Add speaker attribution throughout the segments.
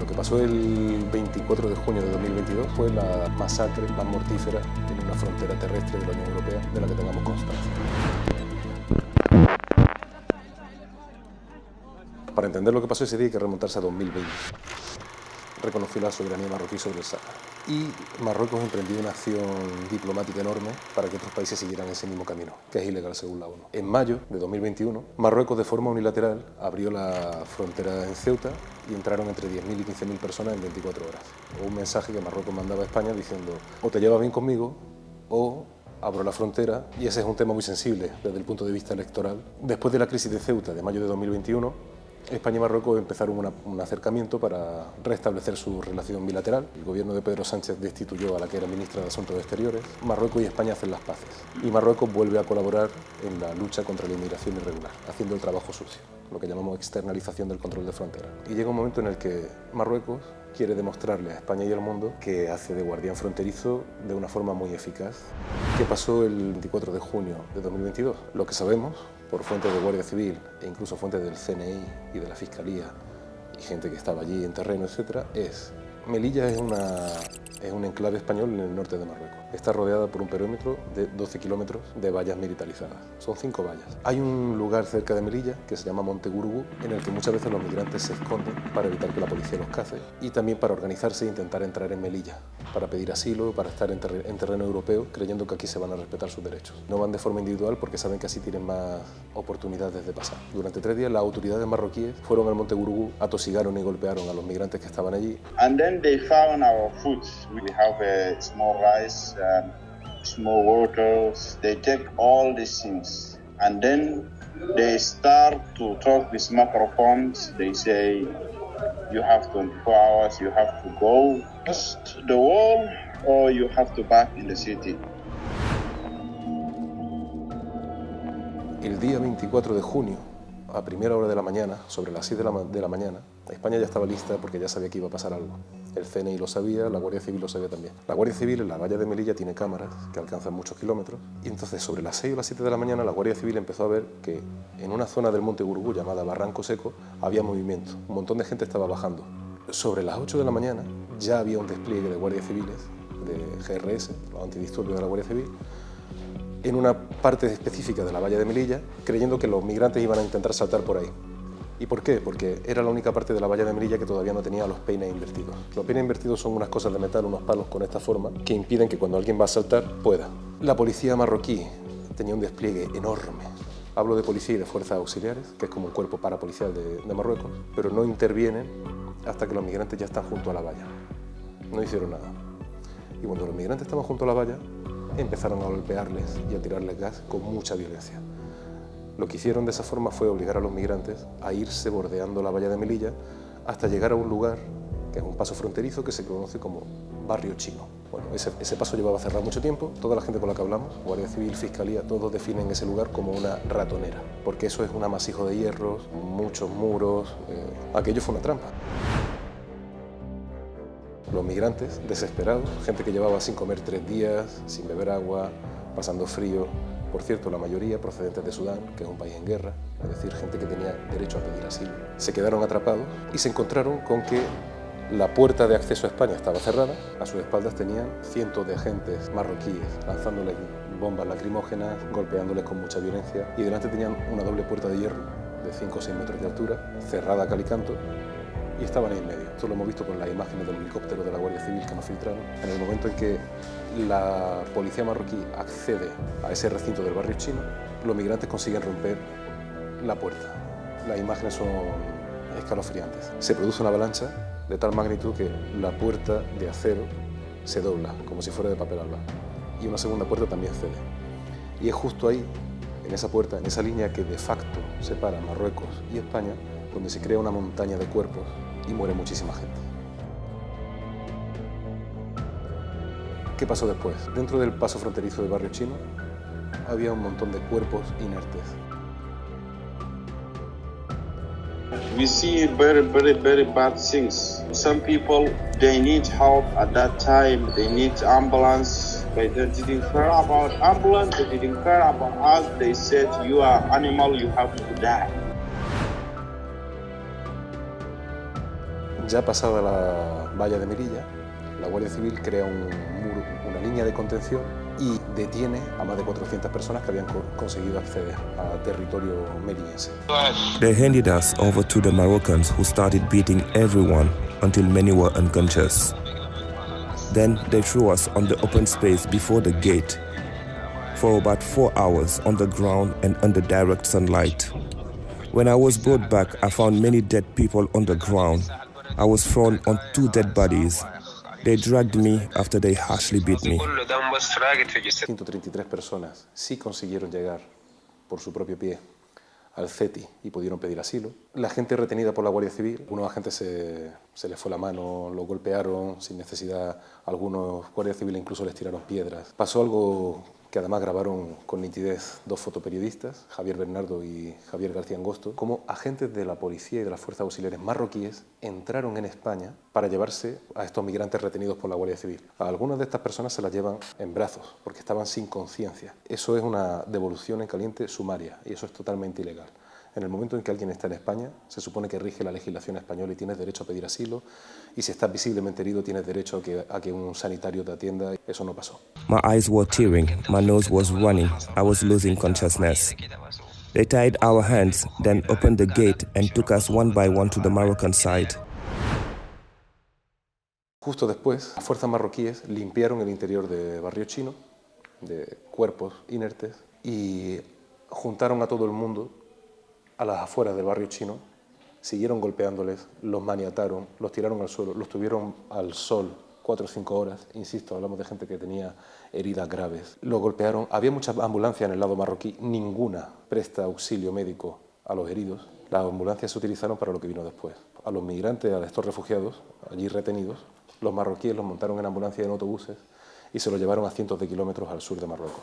Speaker 1: Lo que pasó el 24 de junio de 2022 fue la masacre más mortífera en una frontera terrestre de la Unión Europea de la que tengamos constancia. Para entender lo que pasó ese día hay que remontarse a 2020. Reconoció la soberanía marroquí sobre el Sáhara. Y Marruecos emprendió una acción diplomática enorme para que otros países siguieran ese mismo camino, que es ilegal según la ONU. En mayo de 2021, Marruecos de forma unilateral abrió la frontera en Ceuta y entraron entre 10.000 y 15.000 personas en 24 horas. Un mensaje que Marruecos mandaba a España diciendo: o te llevas bien conmigo o abro la frontera. Y ese es un tema muy sensible desde el punto de vista electoral. Después de la crisis de Ceuta de mayo de 2021, España y Marruecos empezaron un acercamiento para restablecer su relación bilateral. El gobierno de Pedro Sánchez destituyó a la que era ministra de Asuntos Exteriores. Marruecos y España hacen las paces. Y Marruecos vuelve a colaborar en la lucha contra la inmigración irregular, haciendo el trabajo sucio, lo que llamamos externalización del control de frontera. Y llega un momento en el que Marruecos quiere demostrarle a España y al mundo que hace de guardián fronterizo de una forma muy eficaz. ¿Qué pasó el 24 de junio de 2022? Lo que sabemos, por fuentes de Guardia Civil e incluso fuentes del CNI y de la Fiscalía y gente que estaba allí en terreno, etc., es: Melilla es un enclave español en el norte de Marruecos. Está rodeada por un perímetro de 12 kilómetros de vallas militarizadas. Son 5 vallas. Hay un lugar cerca de Melilla que se llama Monte Gurugú, en el que muchas veces los migrantes se esconden para evitar que la policía los cace y también para organizarse e intentar entrar en Melilla, para pedir asilo, para estar en terreno europeo, creyendo que aquí se van a respetar sus derechos. No van de forma individual porque saben que así tienen más oportunidades de pasar. Durante 3 días las autoridades marroquíes fueron al Monte Gurugú, atosigaron y golpearon a los migrantes que estaban allí.
Speaker 2: And then they found our food. We have a small rice, small waters. They take all these things. And then they start to talk with microphones. They say, you have 24 hours, you have to go past the wall, or you have to back in the city.
Speaker 1: El día 24 de junio, a primera hora de la mañana, sobre las 6 de la mañana, España ya estaba lista porque ya sabía que iba a pasar algo. El CNI lo sabía, la Guardia Civil lo sabía también. La Guardia Civil en la valla de Melilla tiene cámaras que alcanzan muchos kilómetros y entonces sobre las 6 o las 7 de la mañana la Guardia Civil empezó a ver que en una zona del Monte Gurugú llamada Barranco Seco había movimiento. Un montón de gente estaba bajando. Sobre las 8 de la mañana ya había un despliegue de guardias civiles, de GRS, los antidisturbios de la Guardia Civil, en una parte específica de la valla de Melilla, creyendo que los migrantes iban a intentar saltar por ahí. ¿Y por qué? Porque era la única parte de la valla de Melilla que todavía no tenía los peines invertidos. Los peines invertidos son unas cosas de metal, unos palos con esta forma, que impiden que cuando alguien va a saltar, pueda. La policía marroquí tenía un despliegue enorme. Hablo de policía y de fuerzas auxiliares, que es como un cuerpo parapolicial de Marruecos, pero no intervienen hasta que los migrantes ya están junto a la valla. No hicieron nada. Y cuando los migrantes estaban junto a la valla, empezaron a golpearles y a tirarles gas con mucha violencia. Lo que hicieron de esa forma fue obligar a los migrantes a irse bordeando la valla de Melilla hasta llegar a un lugar, que es un paso fronterizo, que se conoce como Barrio Chino. Bueno, ese paso llevaba cerrado mucho tiempo. Toda la gente con la que hablamos, Guardia Civil, Fiscalía, todos definen ese lugar como una ratonera, porque eso es un amasijo de hierros, muchos muros. Aquello fue una trampa. Los migrantes, desesperados, gente que llevaba sin comer 3 días, sin beber agua, pasando frío. Por cierto, la mayoría procedentes de Sudán, que es un país en guerra, es decir, gente que tenía derecho a pedir asilo. Se quedaron atrapados y se encontraron con que la puerta de acceso a España estaba cerrada. A sus espaldas tenían cientos de agentes marroquíes lanzándoles bombas lacrimógenas, golpeándoles con mucha violencia, y delante tenían una doble puerta de hierro de 5 o 6 metros de altura, cerrada a cal y canto, y estaban ahí en medio. Esto lo hemos visto con las imágenes del helicóptero de la Guardia Civil que nos filtraron. En el momento en que la policía marroquí accede a ese recinto del Barrio Chino, los migrantes consiguen romper la puerta. Las imágenes son escalofriantes. Se produce una avalancha de tal magnitud que la puerta de acero se dobla, como si fuera de papel albal, y una segunda puerta también cede. Y es justo ahí, en esa puerta, en esa línea que de facto separa Marruecos y España, donde se crea una montaña de cuerpos y muere muchísima gente. ¿Qué pasó después? Dentro del paso fronterizo del Barrio Chino había un montón de cuerpos inertes.
Speaker 2: We see very bad things. Some people, they need help at that time. They need ambulance. They didn't care about ambulance. They didn't care about us. They said, you are animal, you have to die.
Speaker 1: Ya pasada la valla de Melilla, la Guardia Civil crea un muro, una línea de contención y detiene a más de 400 personas que habían conseguido acceder a territorio melillense.
Speaker 3: They handed us over to the Moroccans, who started beating everyone until many were unconscious. Then they threw us on the open space before the gate for about 4 hours on the ground and under direct sunlight. When I was brought back, I found many dead people on the ground. I was thrown on 2 dead bodies. They dragged me after they harshly beat me.
Speaker 1: 133 personas sí consiguieron llegar por su propio pie al CETI y pudieron pedir asilo. La gente retenida por la Guardia Civil, algunos agentes se les fue la mano, los golpearon sin necesidad, algunos guardias civiles incluso les tiraron piedras. Pasó algo que además grabaron con nitidez 2 fotoperiodistas, Javier Bernardo y Javier García Angosto, como agentes de la policía y de las fuerzas auxiliares marroquíes entraron en España para llevarse a estos migrantes retenidos por la Guardia Civil. A algunas de estas personas se las llevan en brazos porque estaban sin conciencia. Eso es una devolución en caliente sumaria y eso es totalmente ilegal. En el momento en que alguien está en España, se supone que rige la legislación española y tienes derecho a pedir asilo, y si estás visiblemente herido tienes derecho a que un sanitario te atienda. Eso no pasó.
Speaker 3: My eyes were tearing, my nose was running, I was losing consciousness. They tied our hands, then opened the gate and took us one by one to the Moroccan side.
Speaker 1: Justo después, las fuerzas marroquíes limpiaron el interior de Barrio Chino, de cuerpos inertes, y juntaron a todo el mundo a las afueras del Barrio Chino, siguieron golpeándoles, los maniataron, los tiraron al suelo, los tuvieron al sol 4 o 5 horas, insisto, hablamos de gente que tenía heridas graves. Los golpearon, había muchas ambulancias en el lado marroquí, ninguna presta auxilio médico a los heridos. Las ambulancias se utilizaron para lo que vino después. A los migrantes, a estos refugiados, allí retenidos, los marroquíes los montaron en ambulancias y en autobuses y se los llevaron a cientos de kilómetros al sur de Marruecos.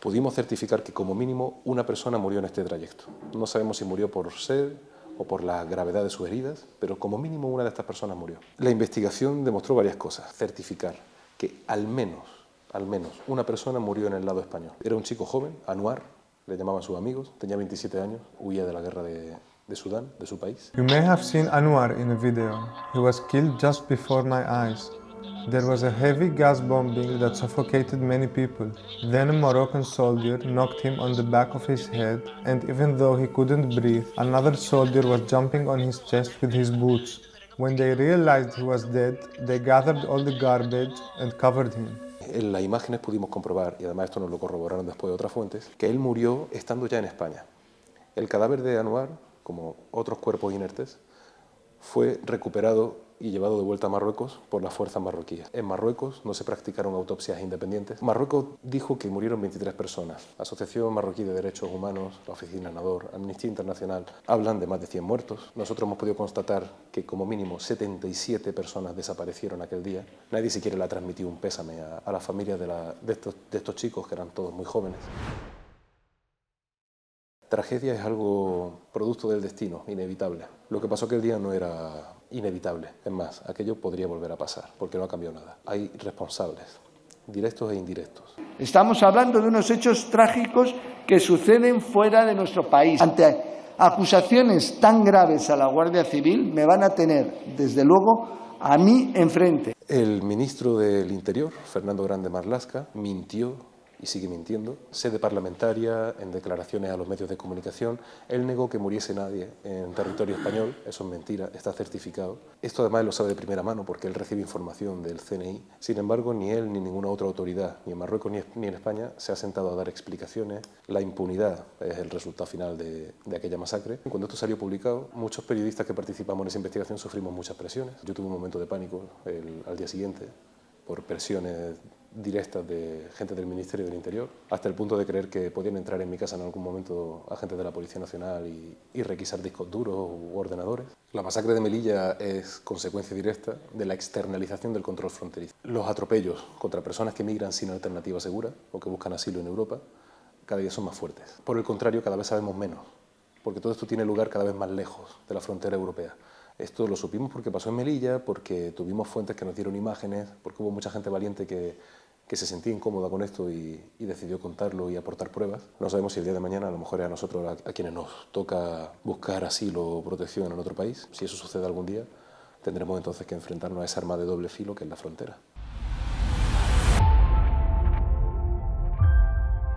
Speaker 1: Pudimos certificar que como mínimo una persona murió en este trayecto. No sabemos si murió por sed o por la gravedad de sus heridas, pero como mínimo una de estas personas murió. La investigación demostró varias cosas. Certificar que al menos una persona murió en el lado español. Era un chico joven, Anwar, le llamaban sus amigos, tenía 27 años, huía de la guerra de Sudán, de su país.
Speaker 4: You may have seen Anwar in a video. He was killed just before my eyes. There was a heavy gas bombing that suffocated many people. Then a Moroccan soldier knocked him on the back of his head, and even though he couldn't breathe, another soldier was jumping on his chest with his boots. When they realized he was dead, they gathered all the garbage and covered him.
Speaker 1: En las imágenes pudimos comprobar, y además esto nos lo corroboraron después de otras fuentes, que él murió estando ya en España. El cadáver de Anwar, como otros cuerpos inertes, fue recuperado y llevado de vuelta a Marruecos por las fuerzas marroquíes. En Marruecos no se practicaron autopsias independientes. Marruecos dijo que murieron 23 personas. La Asociación Marroquí de Derechos Humanos, la Oficina Nador, Amnistía Internacional, hablan de más de 100 muertos. Nosotros hemos podido constatar que como mínimo 77 personas desaparecieron aquel día. Nadie siquiera le ha transmitido un pésame a las familias de estos chicos, que eran todos muy jóvenes. Tragedia es algo producto del destino, inevitable. Lo que pasó aquel día no era inevitable. Es más, aquello podría volver a pasar, porque no ha cambiado nada. Hay responsables, directos e indirectos.
Speaker 5: Estamos hablando de unos hechos trágicos que suceden fuera de nuestro país. Ante acusaciones tan graves a la Guardia Civil, me van a tener, desde luego, a mí enfrente.
Speaker 1: El ministro del Interior, Fernando Grande Marlaska, mintió y sigue mintiendo. Sede parlamentaria, en declaraciones a los medios de comunicación, él negó que muriese nadie en territorio español. Eso es mentira, está certificado. Esto además él lo sabe de primera mano porque él recibe información del CNI. Sin embargo, ni él ni ninguna otra autoridad, ni en Marruecos ni en España, se ha sentado a dar explicaciones. La impunidad es el resultado final de aquella masacre. Cuando esto salió publicado, muchos periodistas que participamos en esa investigación sufrimos muchas presiones. Yo tuve un momento de pánico al día siguiente por presiones directas de gente del Ministerio del Interior, hasta el punto de creer que podían entrar en mi casa en algún momento agentes de la Policía Nacional y requisar discos duros u ordenadores. La masacre de Melilla es consecuencia directa de la externalización del control fronterizo. Los atropellos contra personas que migran sin alternativa segura o que buscan asilo en Europa cada día son más fuertes. Por el contrario, cada vez sabemos menos, porque todo esto tiene lugar cada vez más lejos de la frontera europea. Esto lo supimos porque pasó en Melilla, porque tuvimos fuentes que nos dieron imágenes, porque hubo mucha gente valiente que se sentía incómoda con esto y decidió contarlo y aportar pruebas. No sabemos si el día de mañana a lo mejor es a nosotros a quienes nos toca buscar asilo o protección en otro país. Si eso sucede algún día, tendremos entonces que enfrentarnos a esa arma de doble filo que es la frontera.